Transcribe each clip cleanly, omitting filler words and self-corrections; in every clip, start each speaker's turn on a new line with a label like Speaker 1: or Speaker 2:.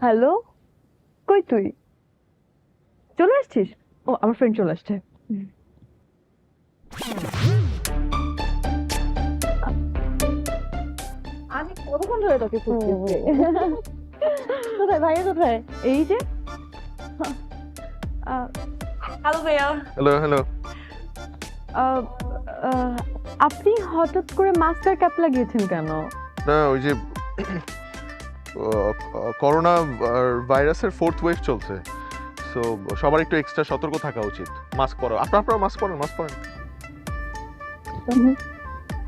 Speaker 1: Hello, কই তুই? চলে আসছিস? ও, আমার ফ্রেন্ড চলে আসছে।
Speaker 2: আমি কতক্ষণ ধরে তোকে খুঁজতেছি। কোথায় ভাইয়া কোথায়?
Speaker 1: এই যে
Speaker 2: হ্যালো ভাইয়া।
Speaker 3: Hello hello.
Speaker 1: আহ, আহ, আপনি হঠাৎ করে মাস্ক আর ক্যাপ লাগিয়েছেন কেন?
Speaker 3: না ওই যে করোনা ভাইরাসের ফোর্থ ওয়েভ চলছে, সো সবার একটু এক্সট্রা সতর্ক থাকা উচিত। মাস্ক পরো, আপনারা মাস্ক পরেন, মাস্ক পরেন।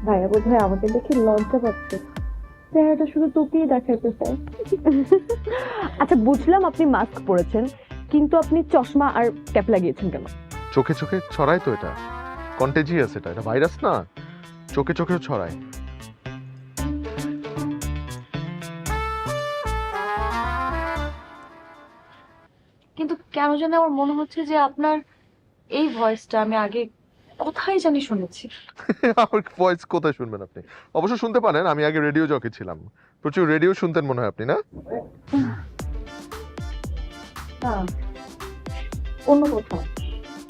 Speaker 2: ভাইয়া বোধহয় আমাকে দেখে লজ্জা পাচ্ছে, চেহারাটা শুধু তোকেই দেখাতে চাই।
Speaker 1: আচ্ছা, বুঝলাম আপনি মাস্ক পরেছেন, কিন্তু আপনি চশমা আর ক্যাপ লাগিয়েছেন কেন?
Speaker 3: চোখে চোখে ছড়ায় তো, এটা কন্টেজিয়াস, এটা ভাইরাস না, চোখে চোখেও ছড়ায়।
Speaker 2: কিন্তু কেন জানি আমার মনে হচ্ছে যে আপনার এই ভয়েসটা আমি আগে কোথায় জানি শুনেছি।
Speaker 3: আমার ভয়েস কোথায় শুনবেন আপনি? অবশ্য শুনতে পারেন, আমি আগে রেডিও জকি ছিলাম, প্রচুর রেডিও শুনতেন মনে হয় আপনি, না?
Speaker 2: না, অন্য কোথাও।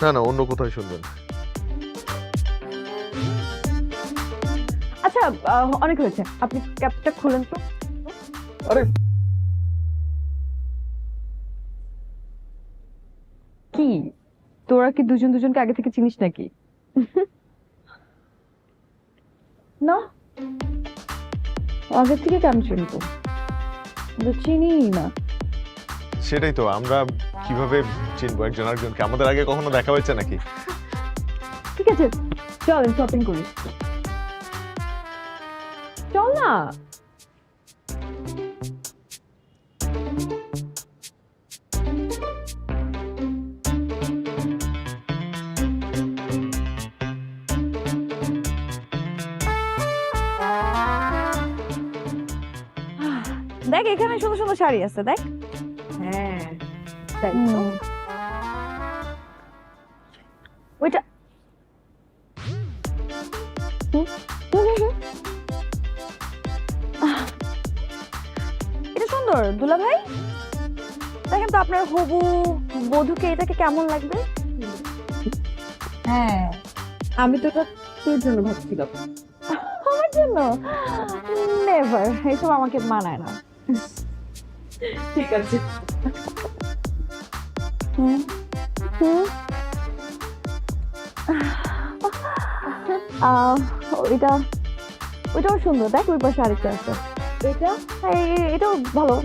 Speaker 3: না না, অন্য কোথায় শুনবেন।
Speaker 1: আচ্ছা, অনেক হয়েছে, আপনি ক্যাপটা খুলেন তো।
Speaker 3: আরে
Speaker 1: কি, তোরা কি দুজন দুজনকে আগে থেকে চিনিস নাকি?
Speaker 2: না, আগে থেকে কেন চিনতো? চিনি না।
Speaker 3: সেটাই তো, আমরা কিভাবে চিনবো একজন আরেকজনকে? আমাদের আগে কখনো দেখা হয়েছে নাকি?
Speaker 1: ঠিক আছে, চল শপিং করি। চল না।
Speaker 2: দেখ, এখানে সুন্দর সুন্দর শাড়ি আছে, দেখ।
Speaker 1: হ্যাঁ,
Speaker 2: ওইটা এটা সুন্দর দুলা ভাই, দেখেন তো আপনার হবু বধূকে এটাকে কেমন লাগবে।
Speaker 1: হ্যাঁ, আমি তো এটা তোর জন্য ভাবছিলাম।
Speaker 2: আমার জন্য নেভার, এইসব আমাকে মানায় না।
Speaker 1: ঠিক আছে।
Speaker 2: হুম হুম ওইটা ওইটাও সুন্দর, দেখ ওই পাশে আরেকটা আছে।
Speaker 1: এটা
Speaker 2: এটাও ভালো।